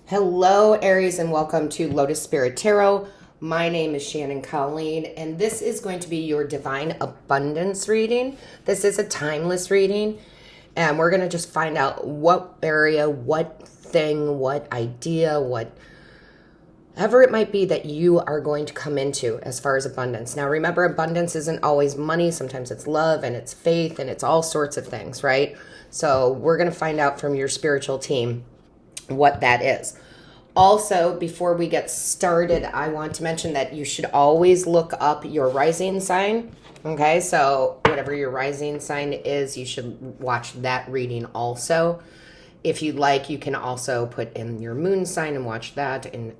Hello, Aries, and welcome to Lotus Spirit Tarot. My name is Shannon Colleen, and this is going to be your Divine Abundance reading. This is a timeless reading, and we're going to just find out what area, what thing, what idea, whatever it might be that you are going to come into as far as abundance. Now, remember, abundance isn't always money. Sometimes it's love, and it's faith, and it's all sorts of things, right? So we're going to find out from your spiritual team what that is. Also, before we get started, I want to mention that you should always look up your rising sign. Okay, so whatever your rising sign is, you should watch that reading also. If you'd like, you can also put in your moon sign and watch that in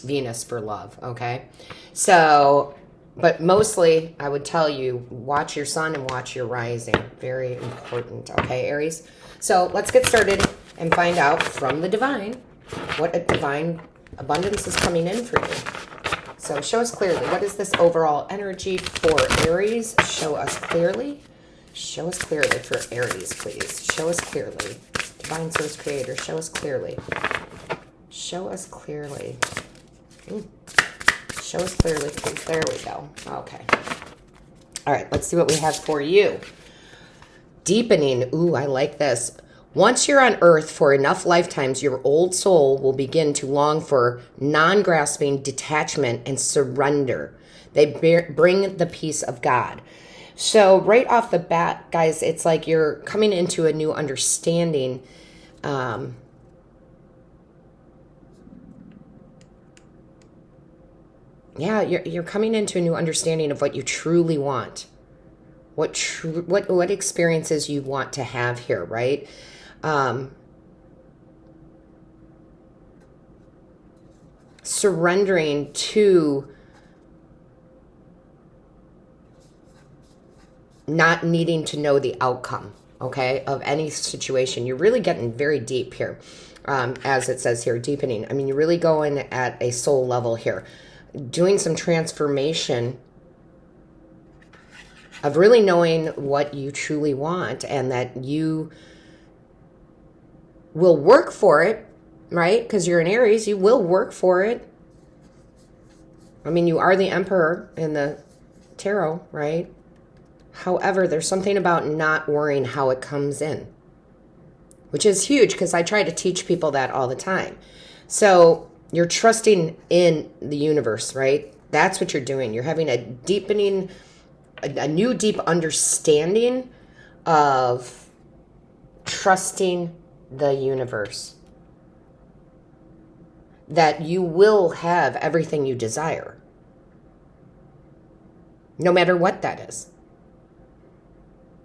Venus for love. Okay, so, but mostly I would tell you, watch your sun and watch your rising. Very important. Okay, Aries. So let's get started and find out from the divine what a divine abundance is coming in for you. So show us clearly. What is this overall energy for Aries? Show us clearly. Show us clearly for Aries, please. Show us clearly. Divine Source Creator, show us clearly. Show us clearly. Show us clearly, please. There we go. Okay. All right, let's see what we have for you. Deepening. Ooh, I like this. Once you're on earth for enough lifetimes, your old soul will begin to long for non-grasping detachment and surrender. They bring the peace of God. So right off the bat, guys, it's like you're coming into a new understanding. You're coming into a new understanding of what you truly want. What experiences you want to have here, right? Surrendering to not needing to know the outcome, okay, of any situation. You're really getting very deep here, as it says here, deepening. I mean, you're really going at a soul level here, doing some transformation of really knowing what you truly want and that you will work for it, right? Because you're an Aries, you will work for it. I mean, you are the Emperor in the tarot, right? However, there's something about not worrying how it comes in, which is huge because I try to teach people that all the time. So you're trusting in the universe, right? That's what you're doing. You're having a deepening, a new deep understanding of trusting the universe, that you will have everything you desire, no matter what that is.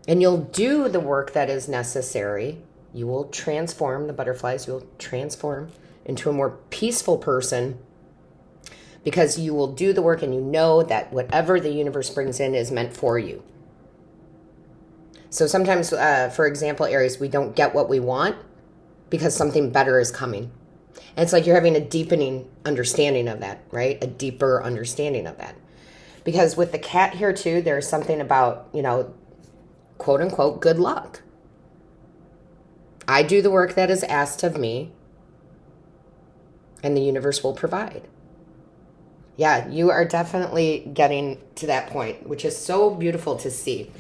And you'll do the work that is necessary. You will transform the butterflies. You'll transform into a more peaceful person because you will do the work and you know that whatever the universe brings in is meant for you. So sometimes, for example, Aries, we don't get what we want because something better is coming. And it's like you're having a deepening understanding of that, right? A deeper understanding of that. Because with the cat here too, there's something about, quote unquote, good luck. I do the work that is asked of me and the universe will provide. Yeah, you are definitely getting to that point, which is so beautiful to see.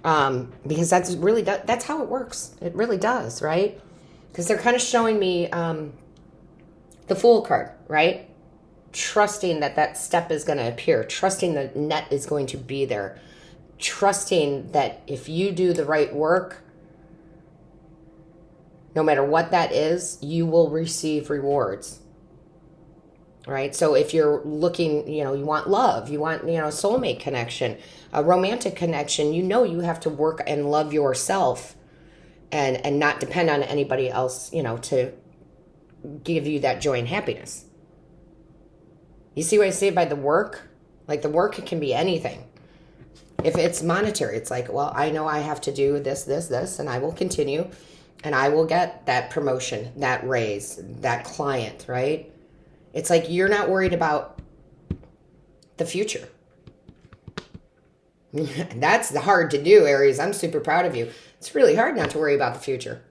Because that's how it works. It really does, right? Because they're kind of showing me the Fool card, right? Trusting that step is going to appear. Trusting the net is going to be there. Trusting that if you do the right work, no matter what that is, you will receive rewards. Right? So if you're looking, you want love, you want, a soulmate connection, a romantic connection, you have to work and love yourself and not depend on anybody else, to give you that joy and happiness. You see what I say by the work? Like the work can be anything. If it's monetary, it's like, well, I know I have to do this, and I will continue and I will get that promotion, that raise, that client, right? It's like you're not worried about the future. That's hard to do, Aries. I'm super proud of you. It's really hard not to worry about the future.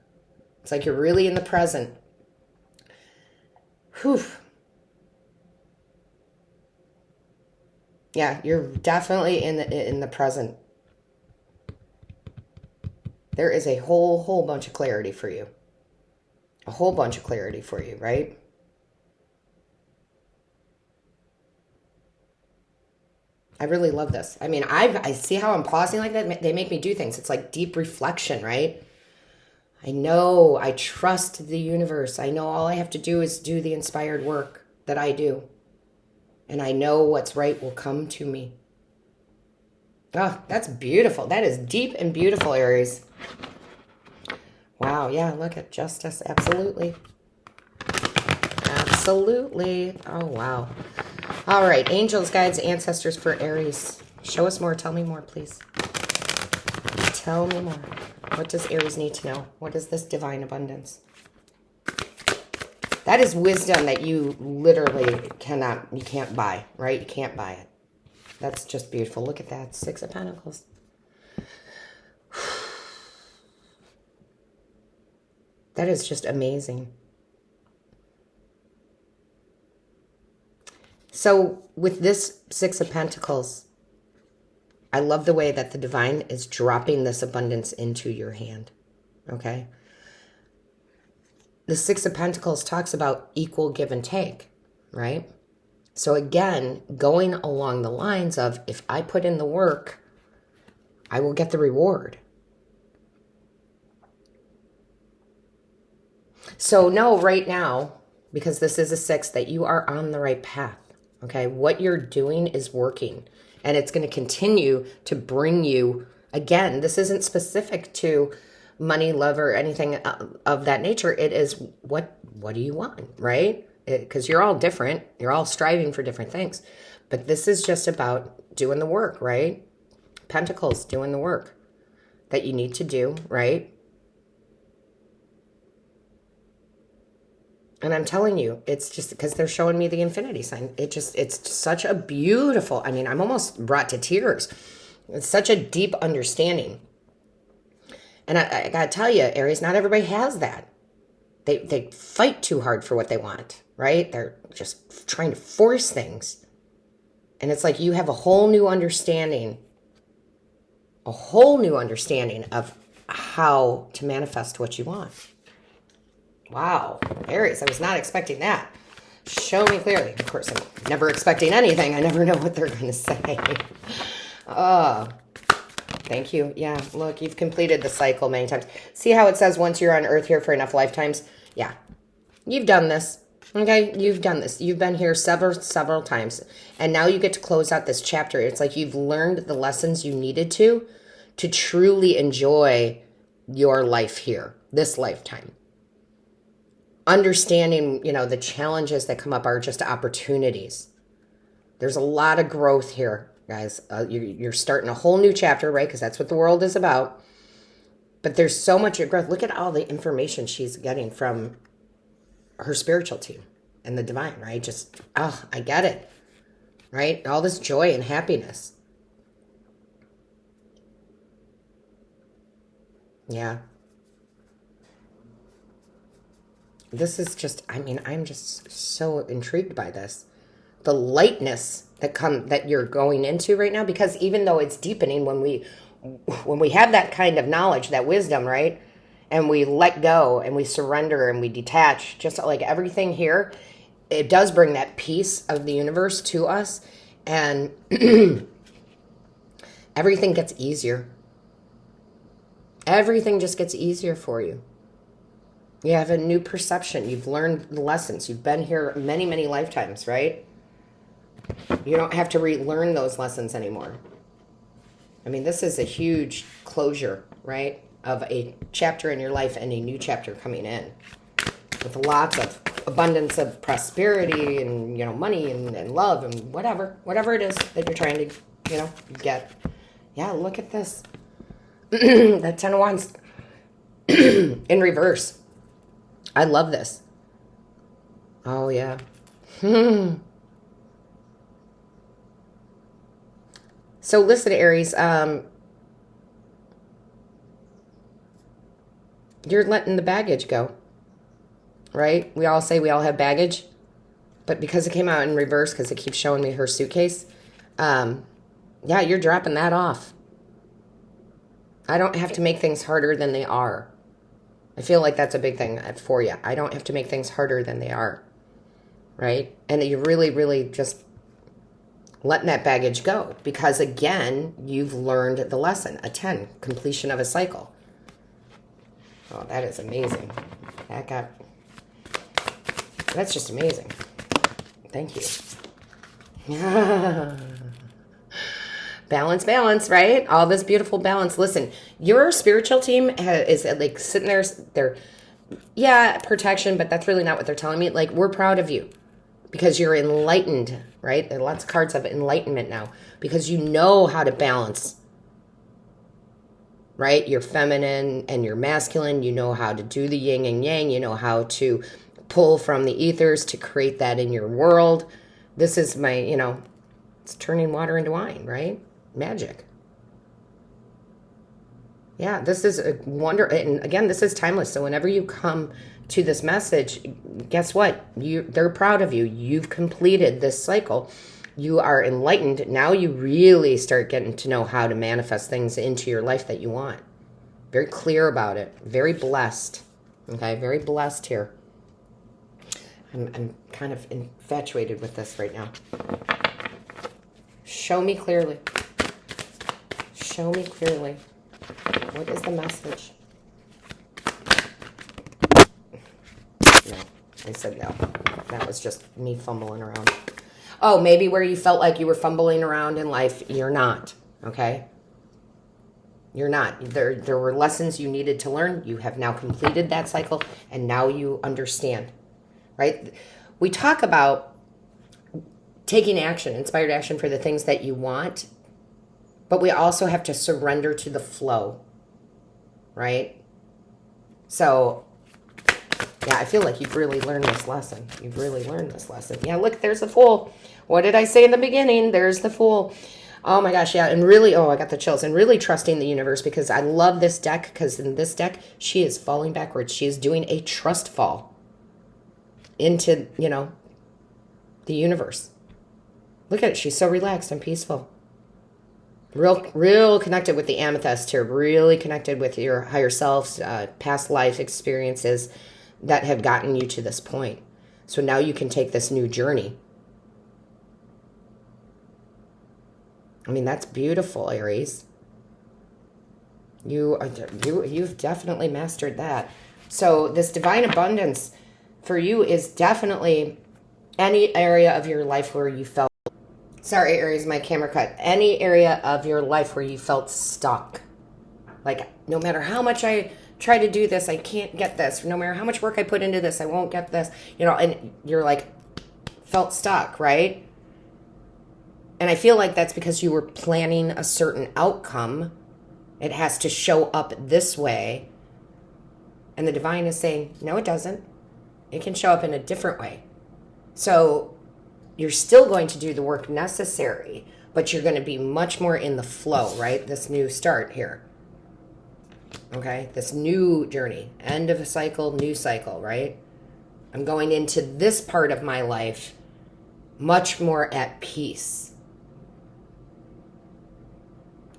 It's like you're really in the present. Whew. Yeah, you're definitely in the present. There is a whole bunch of clarity for you. A whole bunch of clarity for you, right? I really love this. I mean, I see how I'm pausing like that. They make me do things. It's like deep reflection, right? I know, I trust the universe. I know all I have to do is do the inspired work that I do. And I know what's right will come to me. Oh, that's beautiful. That is deep and beautiful, Aries. Wow, yeah, look at justice. Absolutely. Absolutely. Oh, wow. All right, angels, guides, ancestors for Aries. Show us more. Tell me more, please. Tell me more. What does Aries need to know? What is this divine abundance? That is wisdom that you literally you can't buy, right? You can't buy it. That's just beautiful. Look at that. 6 of Pentacles. That is just amazing. So with this 6 of Pentacles, I love the way that the divine is dropping this abundance into your hand. Okay? The 6 of Pentacles talks about equal give and take, right? So again, going along the lines of, if I put in the work, I will get the reward. So know right now, because this is a 6, that you are on the right path. Okay? What you're doing is working. And it's going to continue to bring you, again, this isn't specific to money, love, or anything of that nature. It is what do you want, right? Because you're all different. You're all striving for different things. But this is just about doing the work, right? Pentacles, doing the work that you need to do, right? And I'm telling you, it's just because they're showing me the infinity sign. It's such a beautiful, I mean, I'm almost brought to tears. It's such a deep understanding. And I got to tell you, Aries, not everybody has that. They fight too hard for what they want, right? They're just trying to force things. And it's like you have a whole new understanding of how to manifest what you want. Wow, Aries, I was not expecting that. Show me clearly. Of course, I'm never expecting anything. I never know what they're going to say. Oh, thank you. Yeah, look, you've completed the cycle many times. See how it says once you're on Earth here for enough lifetimes? Yeah, you've done this. Okay, you've done this. You've been here several times. And now you get to close out this chapter. It's like you've learned the lessons you needed to truly enjoy your life here, this lifetime. Understanding, the challenges that come up are just opportunities. There's a lot of growth here, guys. You're starting a whole new chapter, right? Because that's what the world is about. But there's so much growth. Look at all the information she's getting from her spiritual team and the divine, right? Just, I get it, right? All this joy and happiness. Yeah. This is just, I'm just so intrigued by this. The lightness that you're going into right now, because even though it's deepening when we have that kind of knowledge, that wisdom, right? And we let go and we surrender and we detach, just like everything here, it does bring that peace of the universe to us. And everything gets easier. Everything just gets easier for you. You have a new perception. You've learned the lessons. You've been here many, many lifetimes, right? You don't have to relearn those lessons anymore. I mean, this is a huge closure, right? Of a chapter in your life and a new chapter coming in. With lots of abundance of prosperity and, money and love and whatever it is that you're trying to, get. Yeah, look at this. That 10 of Wands in reverse. I love this. Oh, yeah. So listen, Aries, you're letting the baggage go, right? We all say we all have baggage. But because it came out in reverse, because it keeps showing me her suitcase, yeah, you're dropping that off. I don't have to make things harder than they are. I feel like that's a big thing for you. I don't have to make things harder than they are, right? And you're really, really just letting that baggage go because, again, you've learned the lesson. A 10, completion of a cycle. Oh, that is amazing. That's just amazing. Thank you. Balance, right? All this beautiful balance. Listen, your spiritual team is like sitting there. They're, yeah, protection, but that's really not what they're telling me. Like, we're proud of you because you're enlightened, right? There are lots of cards of enlightenment now because you know how to balance, right? Your feminine and your masculine. You know how to do the yin and yang. You know how to pull from the ethers to create that in your world. This is my, it's turning water into wine, right? Magic. Yeah, this is a wonder. And again, this is timeless. So whenever you come to this message, guess what? They're proud of you. You've completed this cycle. You are enlightened. Now you really start getting to know how to manifest things into your life that you want. Very clear about it. Very blessed. Okay, very blessed here. I'm kind of infatuated with this right now. Show me clearly. Show me clearly. What is the message? No, I said no. That was just me fumbling around. Oh, maybe where you felt like you were fumbling around in life, you're not, okay? You're not. There were lessons you needed to learn. You have now completed that cycle, and now you understand, right? We talk about taking action, inspired action for the things that you want, but we also have to surrender to the flow, right? So, yeah, I feel like you've really learned this lesson. You've really learned this lesson. Yeah, look, there's the Fool. What did I say in the beginning? There's the Fool. Oh my gosh, yeah, and really, I got the chills. And really trusting the universe because I love this deck because in this deck, she is falling backwards. She is doing a trust fall into, the universe. Look at it. She's so relaxed and peaceful. Real connected with the amethyst here. Really connected with your higher selves, past life experiences that have gotten you to this point. So now you can take this new journey. I mean, that's beautiful, Aries. You've definitely mastered that. So this divine abundance for you is definitely any area of your life where you felt, sorry, Aries, my camera cut. Any area of your life where you felt stuck. Like, no matter how much I try to do this, I can't get this. No matter how much work I put into this, I won't get this. And you're like, felt stuck, right? And I feel like that's because you were planning a certain outcome. It has to show up this way. And the divine is saying, no, it doesn't. It can show up in a different way. So you're still going to do the work necessary, but you're going to be much more in the flow, right? This new start here. Okay? This new journey. End of a cycle, new cycle, right? I'm going into this part of my life much more at peace.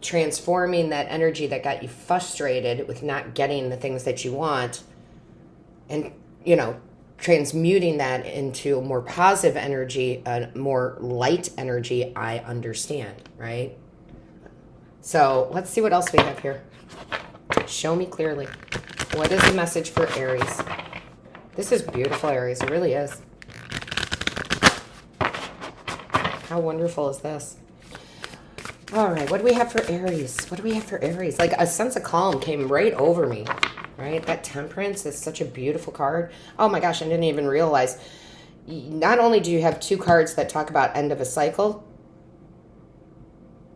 Transforming that energy that got you frustrated with not getting the things that you want and, transmuting that into a more positive energy, a more light energy, I understand, right? So let's see what else we have here. Show me clearly. What is the message for Aries? This is beautiful, Aries. It really is. How wonderful is this? All right, what do we have for Aries? What do we have for Aries? Like a sense of calm came right over me, right? That Temperance is such a beautiful card. Oh my gosh, I didn't even realize. Not only do you have 2 cards that talk about end of a cycle,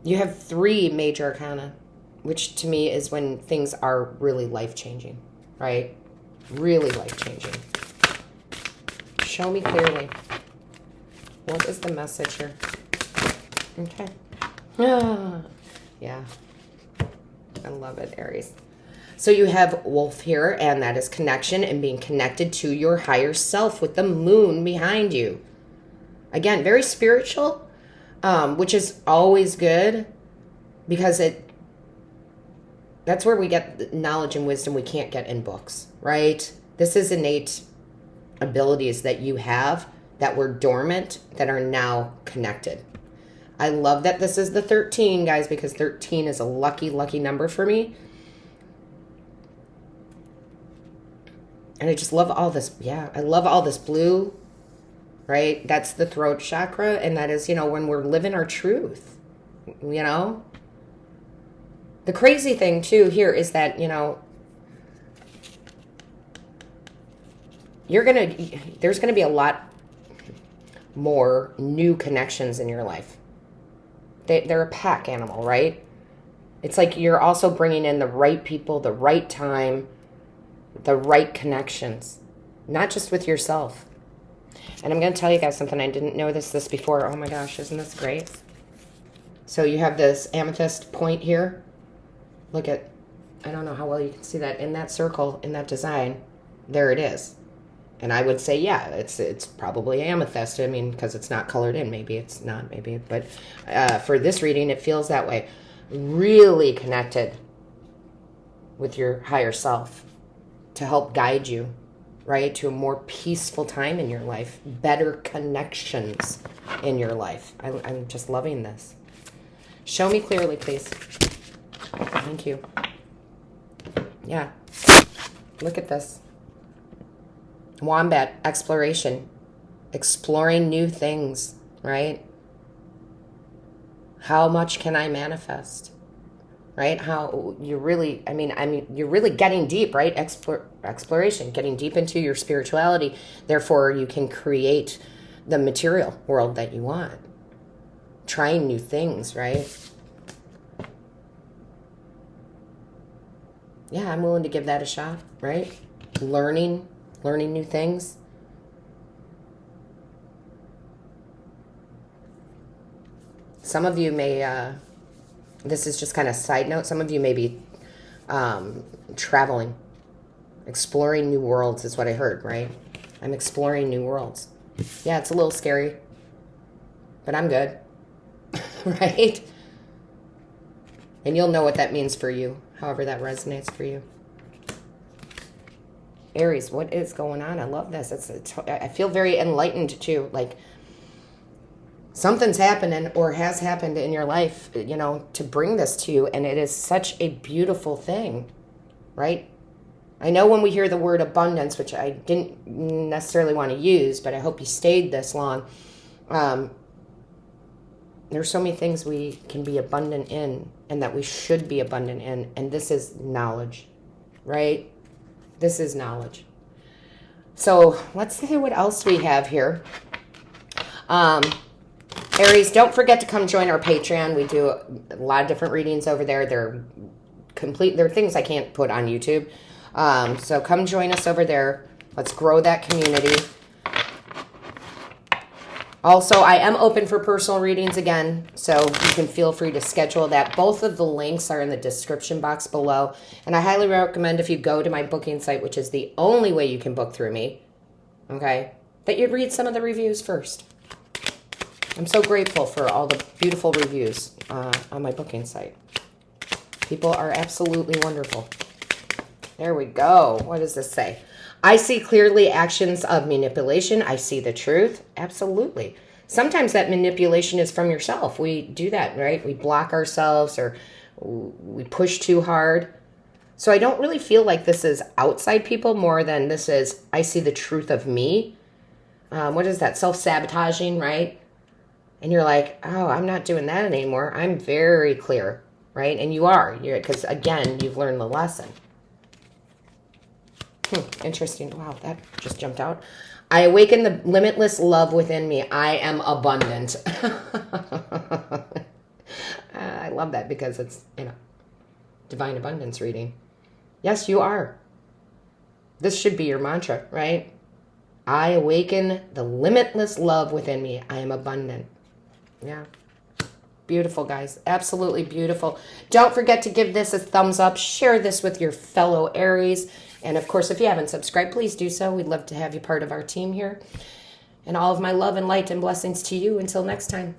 you have 3 major arcana, which to me is when things are really life-changing, right? Really life-changing. Show me clearly. What is the message here? Okay. Yeah. I love it, Aries. So you have Wolf here, and that is connection and being connected to your higher self with the moon behind you. Again, very spiritual, which is always good because that's where we get knowledge and wisdom we can't get in books, right? This is innate abilities that you have that were dormant that are now connected. I love that this is the 13, guys, because 13 is a lucky, lucky number for me. And I just love all this. Yeah, I love all this blue, right? That's the throat chakra. And that is, when we're living our truth, The crazy thing, too, here is that, there's going to be a lot more new connections in your life. They're a pack animal, right? It's like you're also bringing in the right people, the right time, the right connections, not just with yourself. And I'm going to tell you guys something. I didn't know this before. Oh my gosh, isn't this great? So you have this amethyst point here. Look at, I don't know how well you can see that in that circle, in that design. There it is. And I would say, yeah, it's probably amethyst. I mean, because it's not colored in. Maybe it's not, maybe. But for this reading, it feels that way. Really connected with your higher self to help guide you, right, to a more peaceful time in your life, better connections in your life. I'm just loving this. Show me clearly, please. Thank you. Yeah. Look at this. Wombat, exploration, exploring new things, right? How much can I manifest, right? How you're really, you're really getting deep, right? Exploration, getting deep into your spirituality. Therefore, you can create the material world that you want. Trying new things, right? Yeah, I'm willing to give that a shot, right? Learning new things. Some of you may, this is just kind of side note, some of you may be traveling, exploring new worlds is what I heard, right? I'm exploring new worlds. Yeah, it's a little scary, but I'm good, right? And you'll know what that means for you, however that resonates for you. Aries, what is going on? I love this. I feel very enlightened too. Like something's happening or has happened in your life, to bring this to you. And it is such a beautiful thing, right? I know when we hear the word abundance, which I didn't necessarily want to use, but I hope you stayed this long. There's so many things we can be abundant in and that we should be abundant in. And this is knowledge, right? This is knowledge. So let's see what else we have here. Aries, don't forget to come join our Patreon. We do a lot of different readings over there. They're things I can't put on YouTube. So come join us over there. Let's grow that community. Also, I am open for personal readings again, so you can feel free to schedule that. Both of the links are in the description box below. And I highly recommend if you go to my booking site, which is the only way you can book through me, okay, that you read some of the reviews first. I'm so grateful for all the beautiful reviews on my booking site. People are absolutely wonderful. There we go. What does this say? I see clearly actions of manipulation. I see the truth. Absolutely. Sometimes that manipulation is from yourself. We do that, right? We block ourselves or we push too hard. So I don't really feel like this is outside people more than this is, I see the truth of me. What is that? Self-sabotaging, right? And you're like, oh, I'm not doing that anymore. I'm very clear, right? And you are, because again, you've learned the lesson. Interesting. Wow, that just jumped out. I awaken the limitless love within me. I am abundant. I love that because it's, divine abundance reading. Yes, you are. This should be your mantra, right? I awaken the limitless love within me. I am abundant. Yeah. Beautiful, guys. Absolutely beautiful. Don't forget to give this a thumbs up. Share this with your fellow Aries. And, of course, if you haven't subscribed, please do so. We'd love to have you part of our team here. And all of my love and light and blessings to you until next time.